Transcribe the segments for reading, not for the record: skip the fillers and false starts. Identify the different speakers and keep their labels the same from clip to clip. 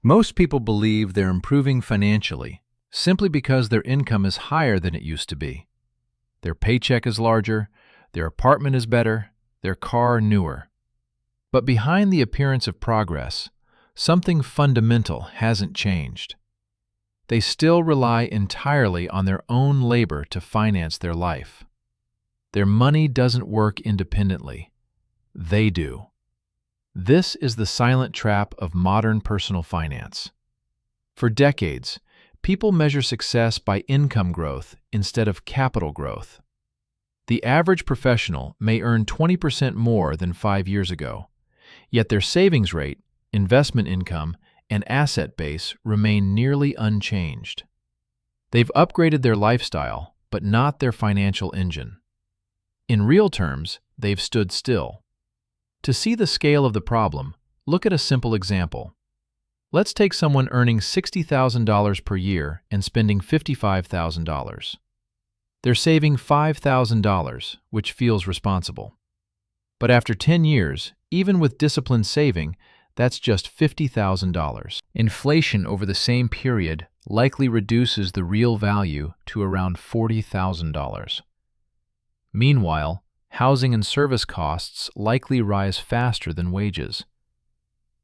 Speaker 1: Most people believe they're improving financially simply because their income is higher than it used to be. Their paycheck is larger, their apartment is better, their car newer. But behind the appearance of progress, something fundamental hasn't changed. They still rely entirely on their own labor to finance their life. Their money doesn't work independently. They do. This is the silent trap of modern personal finance. For decades, people measure success by income growth instead of capital growth. The average professional may earn 20% more than 5 years ago, yet their savings rate, investment income, and asset base remain nearly unchanged. They've upgraded their lifestyle, but not their financial engine. In real terms, they've stood still. To see the scale of the problem, look at a simple example. Let's take someone earning $60,000 per year and spending $55,000. They're saving $5,000, which feels responsible. But after 10 years, even with disciplined saving, that's just $50,000. Inflation over the same period likely reduces the real value to around $40,000. Meanwhile, housing and service costs likely rise faster than wages.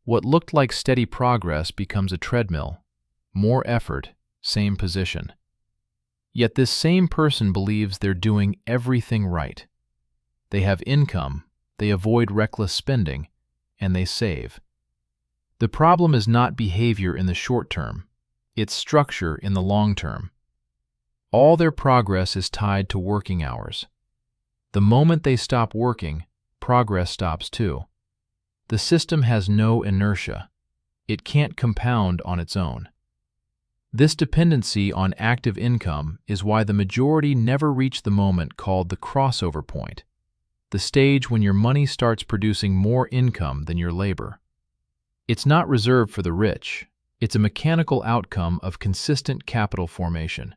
Speaker 1: What looked like steady progress becomes a treadmill. More effort, same position. Yet this same person believes they're doing everything right. They have income, they avoid reckless spending, and they save. The problem is not behavior in the short term, it's structure in the long term. All their progress is tied to working hours. The moment they stop working, progress stops too. The system has no inertia. It can't compound on its own. This dependency on active income is why the majority never reach the moment called the crossover point, the stage when your money starts producing more income than your labor. It's not reserved for the rich. It's a mechanical outcome of consistent capital formation.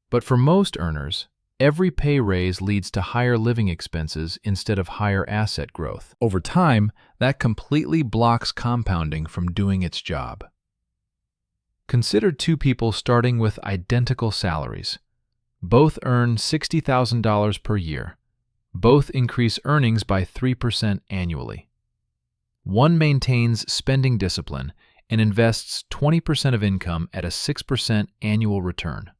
Speaker 1: But for most earners, every pay raise leads to higher living expenses instead of higher asset growth. Over time, that completely blocks compounding from doing its job. Consider two people starting with identical salaries. Both earn $60,000 per year. Both increase earnings by 3% annually. One maintains spending discipline and invests 20% of income at a 6% annual return.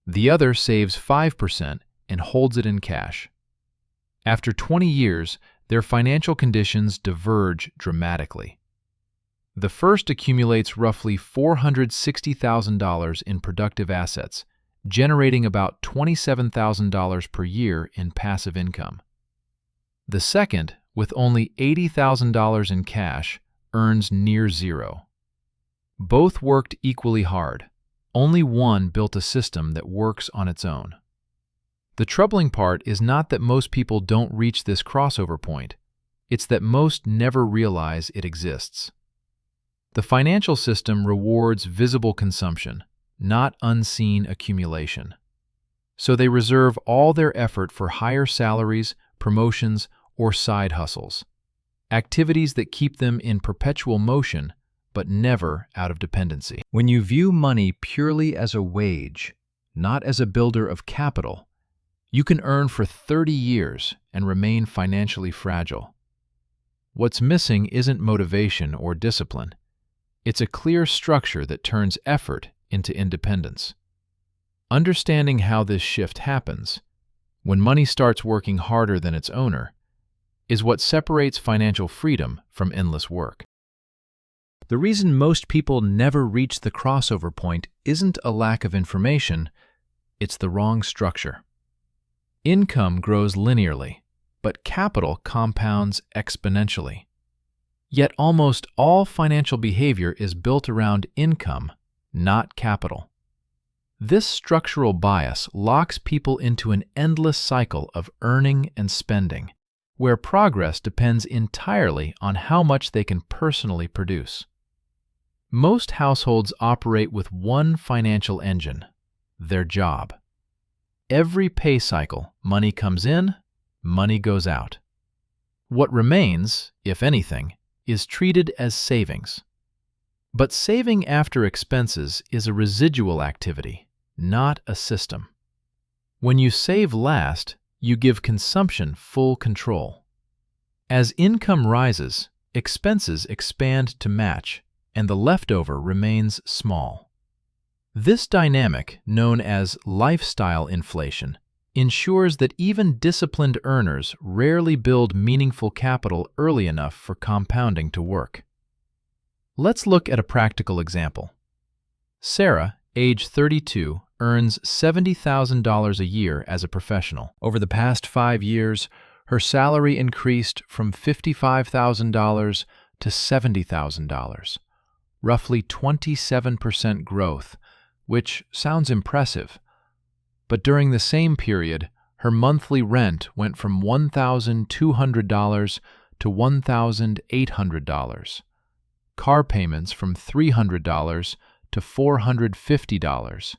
Speaker 1: The other saves 5% and holds it in cash. After 20 years, their financial conditions diverge dramatically. The first accumulates roughly $460,000 in productive assets, generating about $27,000 per year in passive income. The second, with only $80,000 in cash, earns near zero. Both worked equally hard. Only one built a system that works on its own. The troubling part is not that most people don't reach this crossover point. It's that most never realize it exists. The financial system rewards visible consumption, not unseen accumulation. So they reserve all their effort for higher salaries, promotions, or side hustles, activities that keep them in perpetual motion but never out of dependency. When you view money purely as a wage, not as a builder of capital, you can earn for 30 years and remain financially fragile. What's missing isn't motivation or discipline. It's a clear structure that turns effort into independence. Understanding how this shift happens, when money starts working harder than its owner, is what separates financial freedom from endless work. The reason most people never reach the crossover point isn't a lack of information, it's the wrong structure. Income grows linearly, but capital compounds exponentially. Yet almost all financial behavior is built around income, not capital. This structural bias locks people into an endless cycle of earning and spending, where progress depends entirely on how much they can personally produce. Most households operate with one financial engine, their job. Every pay cycle, money comes in, money goes out. What remains, if anything, is treated as savings. But saving after expenses is a residual activity, not a system. When you save last, you give consumption full control. As income rises, expenses expand to match, and the leftover remains small. This dynamic, known as lifestyle inflation, ensures that even disciplined earners rarely build meaningful capital early enough for compounding to work. Let's look at a practical example. Sarah, age 32, earns $70,000 a year as a professional. Over the past 5 years, her salary increased from $55,000 to $70,000, roughly 27% growth, which sounds impressive. But during the same period, her monthly rent went from $1,200 to $1,800, car payments from $300 to $450,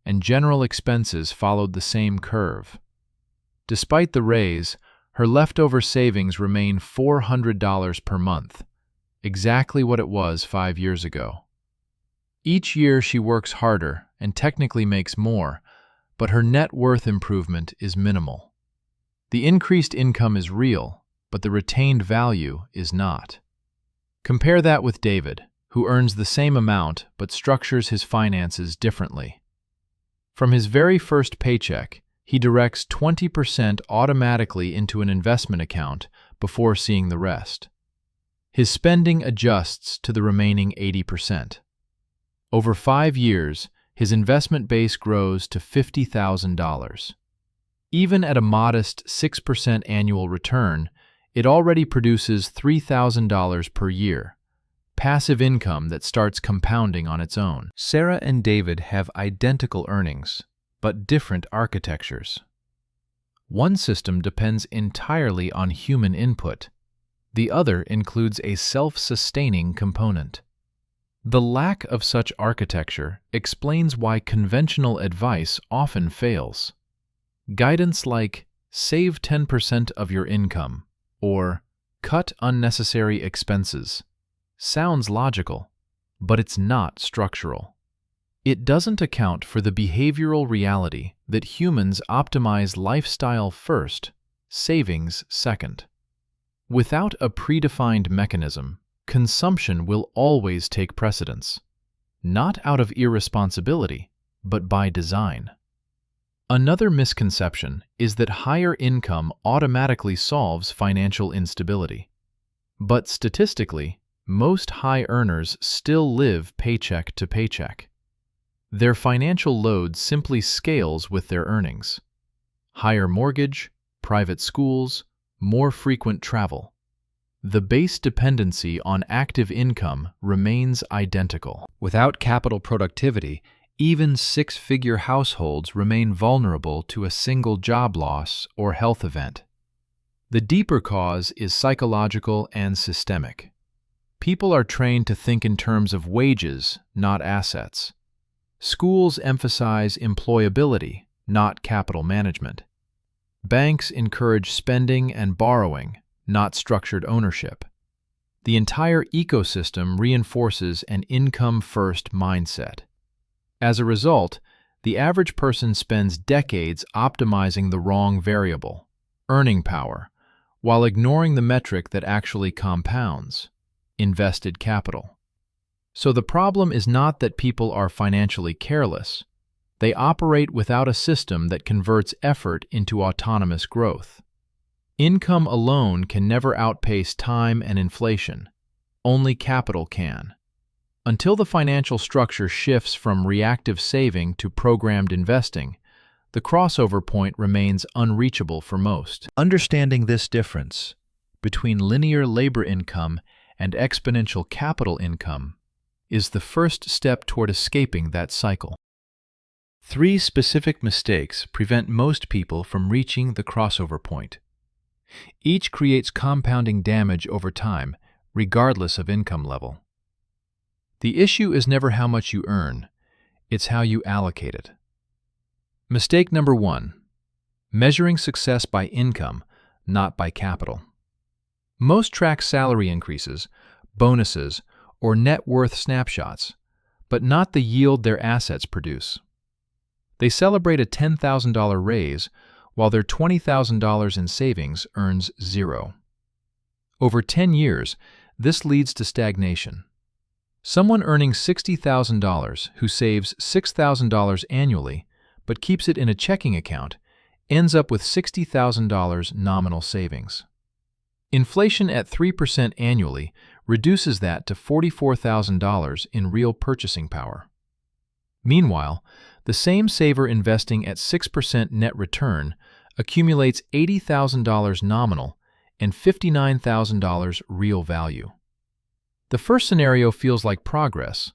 Speaker 1: and general expenses followed the same curve. Despite the raise, her leftover savings remain $400 per month, exactly what it was 5 years ago. Each year she works harder and technically makes more, but her net worth improvement is minimal. The increased income is real, but the retained value is not. Compare that with David, who earns the same amount but structures his finances differently. From his very first paycheck, he directs 20% automatically into an investment account before seeing the rest. His spending adjusts to the remaining 80%. Over 5 years, his investment base grows to $50,000. Even at a modest 6% annual return, it already produces $3,000 per year, passive income that starts compounding on its own. Sarah and David have identical earnings, but different architectures. One system depends entirely on human input. The other includes a self-sustaining component. The lack of such architecture explains why conventional advice often fails. Guidance like, save 10% of your income, or cut unnecessary expenses, sounds logical, but it's not structural. It doesn't account for the behavioral reality that humans optimize lifestyle first, savings second. Without a predefined mechanism, consumption will always take precedence, not out of irresponsibility, but by design. Another misconception is that higher income automatically solves financial instability. But statistically, most high earners still live paycheck to paycheck. Their financial load simply scales with their earnings. Higher mortgage, private schools, more frequent travel. The base dependency on active income remains identical. Without capital productivity, even 6-figure households remain vulnerable to a single job loss or health event. The deeper cause is psychological and systemic. People are trained to think in terms of wages, not assets. Schools emphasize employability, not capital management. Banks encourage spending and borrowing, not structured ownership. The entire ecosystem reinforces an income-first mindset. As a result, the average person spends decades optimizing the wrong variable, earning power, while ignoring the metric that actually compounds, invested capital. So the problem is not that people are financially careless. They operate without a system that converts effort into autonomous growth. Income alone can never outpace time and inflation. Only capital can. Until the financial structure shifts from reactive saving to programmed investing, the crossover point remains unreachable for most. Understanding this difference between linear labor income and exponential capital income is the first step toward escaping that cycle. 3 specific mistakes prevent most people from reaching the crossover point. Each creates compounding damage over time, regardless of income level. The issue is never how much you earn, it's how you allocate it. Mistake number 1: measuring success by income, not by capital. Most track salary increases, bonuses, or net worth snapshots, but not the yield their assets produce. They celebrate a $10,000 raise while their $20,000 in savings earns zero. Over 10 years, this leads to stagnation. Someone earning $60,000 who saves $6,000 annually but keeps it in a checking account ends up with $60,000 nominal savings. Inflation at 3% annually reduces that to $44,000 in real purchasing power. Meanwhile, the same saver investing at 6% net return accumulates $80,000 nominal and $59,000 real value. The first scenario feels like progress.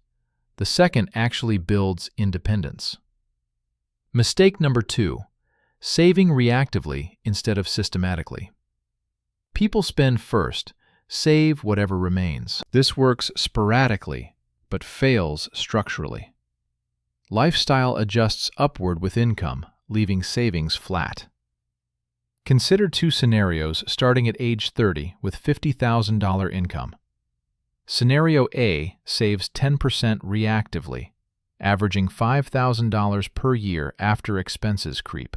Speaker 1: The second actually builds independence. Mistake number 2, saving reactively instead of systematically. People spend first, save whatever remains. This works sporadically, but fails structurally. Lifestyle adjusts upward with income, leaving savings flat. Consider 2 scenarios starting at age 30 with $50,000 income. Scenario A saves 10% reactively, averaging $5,000 per year after expenses creep.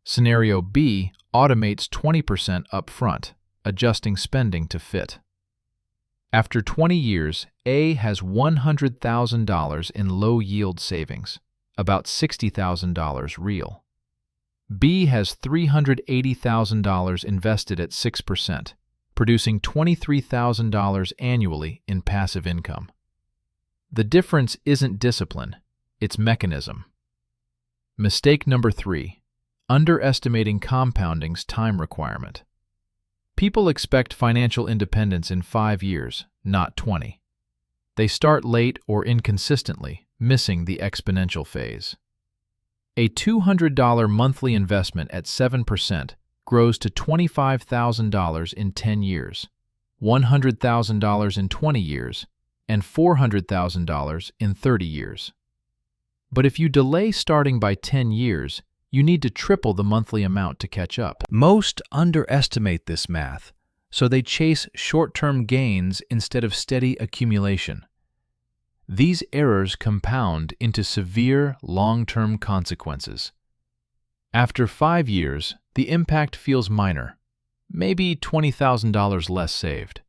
Speaker 1: Scenario B automates 20% upfront, adjusting spending to fit. After 20 years, A has $100,000 in low-yield savings, about $60,000 real. B has $380,000 invested at 6%, producing $23,000 annually in passive income. The difference isn't discipline, it's mechanism. Mistake number 3, underestimating compounding's time requirement. People expect financial independence in 5 years, not 20. They start late or inconsistently, missing the exponential phase. A $200 monthly investment at 7% grows to $25,000 in 10 years, $100,000 in 20 years, and $400,000 in 30 years. But if you delay starting by 10 years, you need to triple the monthly amount to catch up. Most underestimate this math, so they chase short-term gains instead of steady accumulation. These errors compound into severe long-term consequences. After 5 years, the impact feels minor, maybe $20,000 less saved.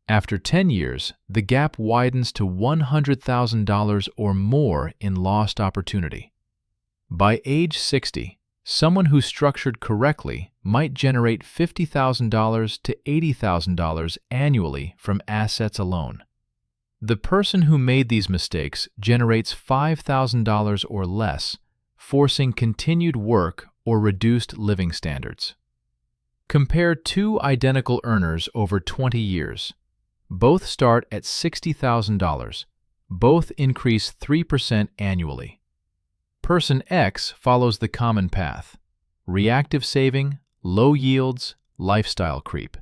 Speaker 1: After 10 years, the gap widens to $100,000 or more in lost opportunity. By age 60, someone who structured correctly might generate $50,000 to $80,000 annually from assets alone. The person who made these mistakes generates $5,000 or less, forcing continued work or reduced living standards. Compare 2 identical earners over 20 years. Both start at $60,000. Both increase 3% annually. Person X follows the common path: reactive saving, low yields, lifestyle creep,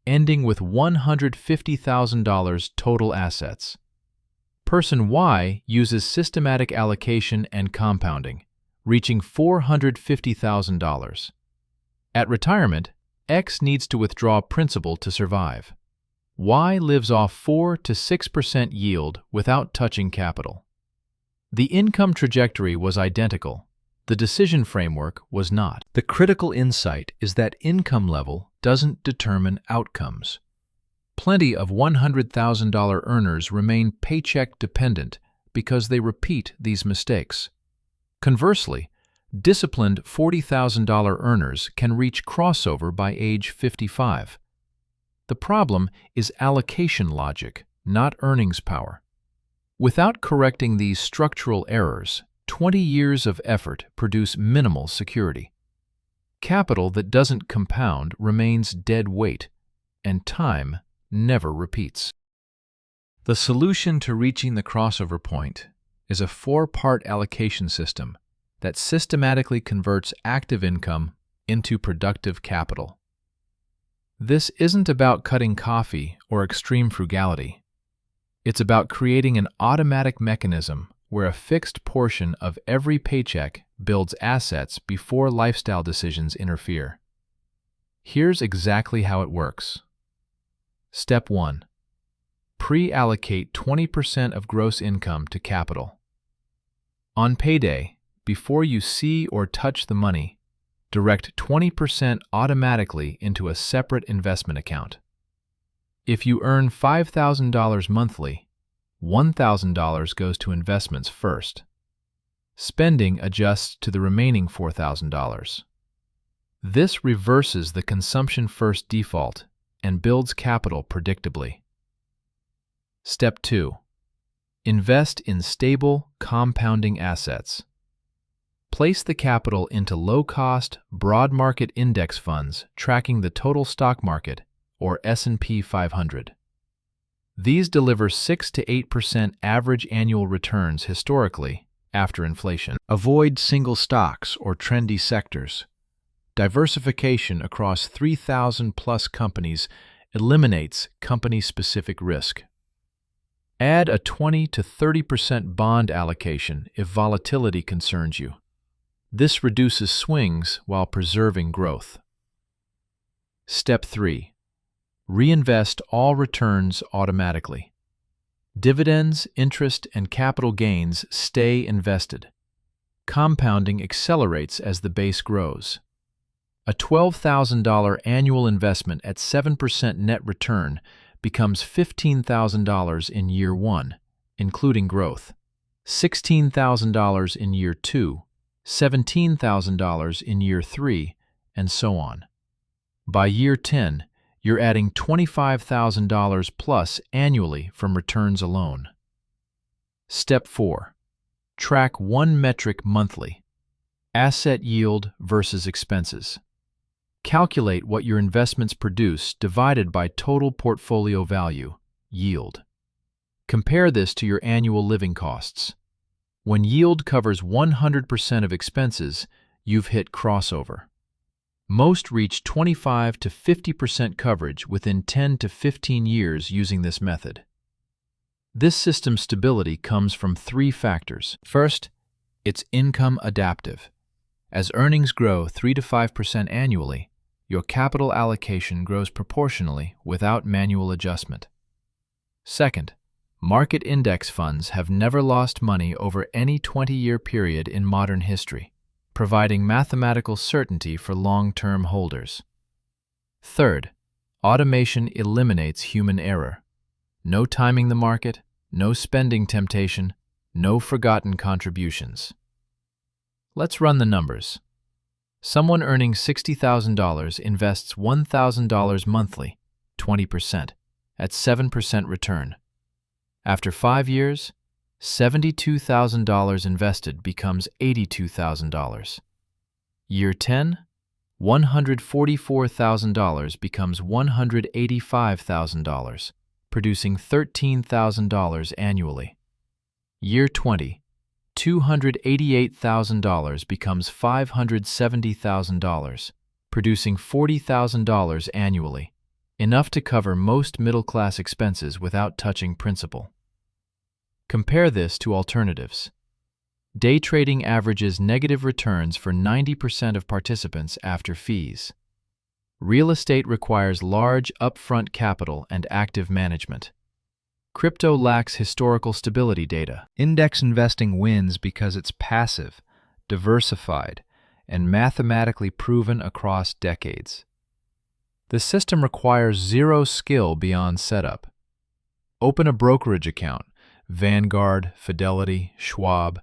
Speaker 1: ending with $150,000 total assets. Person Y uses systematic allocation and compounding, reaching $450,000. At retirement, X needs to withdraw principal to survive. Y lives off 4 to 6% yield without touching capital. The income trajectory was identical. The decision framework was not. The critical insight is that income level doesn't determine outcomes. Plenty of $100,000 earners remain paycheck dependent because they repeat these mistakes. Conversely, disciplined $40,000 earners can reach crossover by age 55. The problem is allocation logic, not earnings power. Without correcting these structural errors, 20 years of effort produce minimal security. Capital that doesn't compound remains dead weight, and time never repeats. The solution to reaching the crossover point is a 4-part allocation system that systematically converts active income into productive capital. This isn't about cutting coffee or extreme frugality. It's about creating an automatic mechanism where a fixed portion of every paycheck builds assets before lifestyle decisions interfere. Here's exactly how it works. Step 1. pre-allocate 20% of gross income to capital. On payday, before you see or touch the money, direct 20% automatically into a separate investment account. If you earn $5,000 monthly, $1,000 goes to investments first. Spending adjusts to the remaining $4,000. This reverses the consumption-first default and builds capital predictably. Step 2. Invest in stable, compounding assets. Place the capital into low-cost, broad market index funds tracking the total stock market, or S&P 500. These deliver 6 to 8% average annual returns historically after inflation. Avoid single stocks or trendy sectors. Diversification across 3,000-plus companies eliminates company-specific risk. Add a 20 to 30% bond allocation if volatility concerns you. This reduces swings while preserving growth. Step 3. Reinvest all returns automatically. Dividends, interest, and capital gains stay invested. Compounding accelerates as the base grows. A $12,000 annual investment at 7% net return becomes $15,000 in year 1, including growth, $16,000 in year 2, $17,000 in year 3, and so on. By year 10, you're adding $25,000 plus annually from returns alone. Step 4. Track one metric monthly: asset yield versus expenses. Calculate what your investments produce divided by total portfolio value, yield. Compare this to your annual living costs. When yield covers 100% of expenses, you've hit crossover. Most reach 25 to 50% coverage within 10 to 15 years using this method. This system's stability comes from 3 factors. First, it's income adaptive. As earnings grow 3 to 5% annually, your capital allocation grows proportionally without manual adjustment. Second, market index funds have never lost money over any 20-year period in modern history, providing mathematical certainty for long-term holders. Third, automation eliminates human error. No timing the market, no spending temptation, no forgotten contributions. Let's run the numbers. Someone earning $60,000 invests $1,000 monthly, 20%, at 7% return. After 5 years, $72,000 invested becomes $82,000. Year 10, $144,000 becomes $185,000, producing $13,000 annually. Year 20, $288,000 becomes $570,000, producing $40,000 annually, enough to cover most middle-class expenses without touching principal. Compare this to alternatives. Day trading averages negative returns for 90% of participants after fees. Real estate requires large upfront capital and active management. Crypto lacks historical stability data. Index investing wins because it's passive, diversified, and mathematically proven across decades. The system requires zero skill beyond setup. Open a brokerage account, Vanguard, Fidelity, Schwab.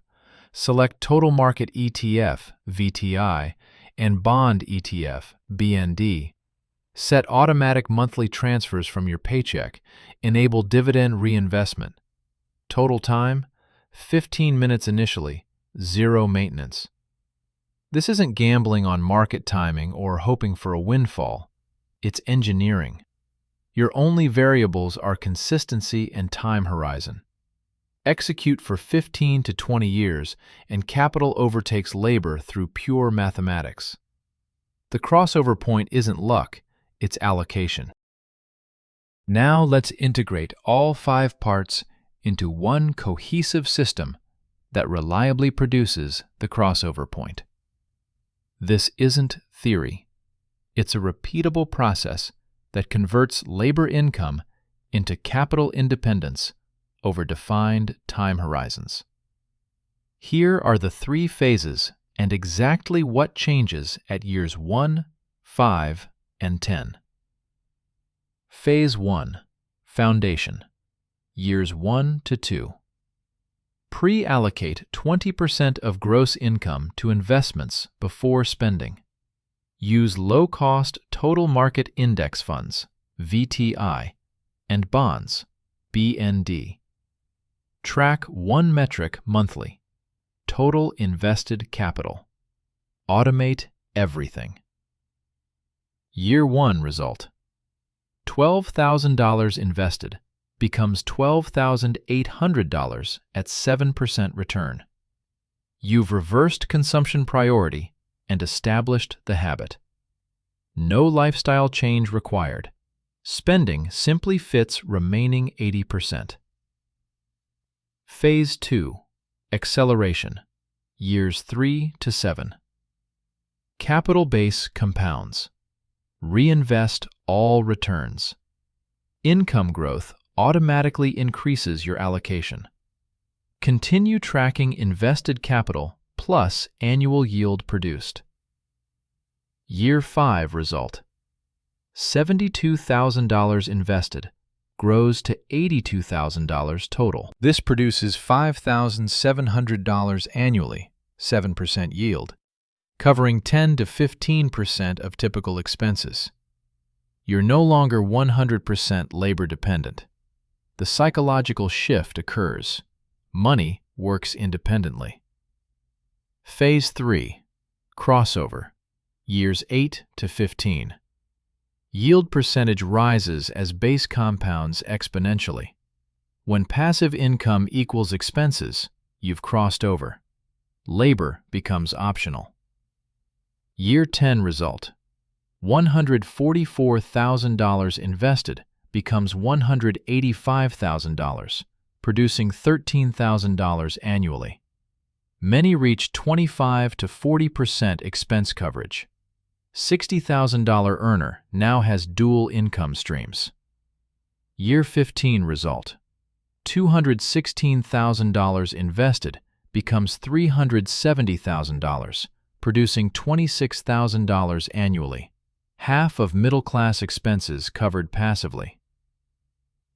Speaker 1: Select Total Market ETF, VTI, and Bond ETF, BND. Set automatic monthly transfers from your paycheck. Enable dividend reinvestment. Total time, 15 minutes initially, zero maintenance. This isn't gambling on market timing or hoping for a windfall. It's engineering. Your only variables are consistency and time horizon. Execute for 15 to 20 years, and capital overtakes labor through pure mathematics. The crossover point isn't luck, it's allocation. Now let's integrate all 5 parts into one cohesive system that reliably produces the crossover point. This isn't theory. It's a repeatable process that converts labor income into capital independence over defined time horizons. Here are the 3 phases and exactly what changes at years 1, 5, and 10. Phase 1. Foundation. Years 1 to 2. Pre-allocate 20% of gross income to investments before spending. Use low-cost total market index funds, VTI, and bonds, BND. Track one metric monthly: total invested capital. Automate everything. Year 1 result: $12,000 invested becomes $12,800 at 7% return. You've reversed consumption priority and established the habit. No lifestyle change required. Spending simply fits remaining 80%. Phase 2. Acceleration. Years 3 to 7. Capital base compounds. Reinvest all returns. Income growth automatically increases your allocation. Continue tracking invested capital plus annual yield produced. Year 5 result: $72,000 invested grows to $82,000 total. This produces $5,700 annually, 7% yield, covering 10 to 15% of typical expenses. You're no longer 100% labor dependent. The psychological shift occurs. Money works independently. Phase 3. Crossover. Years 8 to 15. Yield percentage rises as base compounds exponentially. When passive income equals expenses, you've crossed over. Labor becomes optional. Year 10 result: $144,000 invested becomes $185,000, producing $13,000 annually. Many reach 25 to 40% expense coverage. $60,000 earner now has dual income streams. Year 15 result: $216,000 invested becomes $370,000, producing $26,000 annually. Half of middle-class expenses covered passively.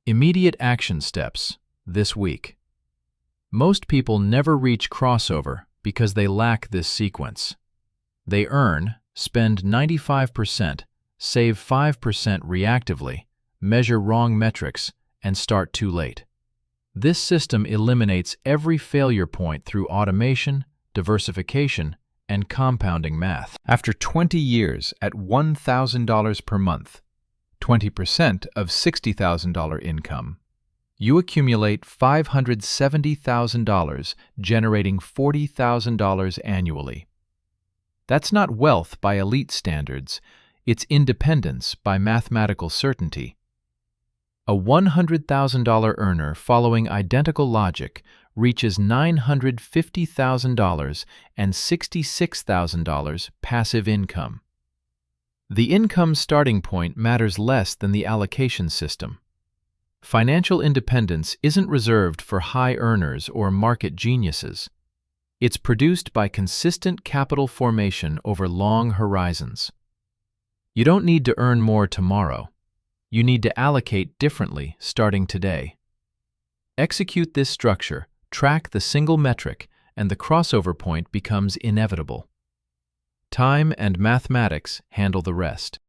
Speaker 1: Immediate action steps this week. Most people never reach crossover because they lack this sequence. They earn, spend 95%, save 5% reactively, measure wrong metrics, and start too late. This system eliminates every failure point through automation, diversification, and compounding math. After 20 years at $1,000 per month, 20% of $60,000 income, you accumulate $570,000, generating $40,000 annually. That's not wealth by elite standards, it's independence by mathematical certainty. A $100,000 earner following identical logic reaches $950,000 and $66,000 passive income. The income starting point matters less than the allocation system. Financial independence isn't reserved for high earners or market geniuses. It's produced by consistent capital formation over long horizons. You don't need to earn more tomorrow. You need to allocate differently starting today. Execute this structure, track the single metric, and the crossover point becomes inevitable. Time and mathematics handle the rest.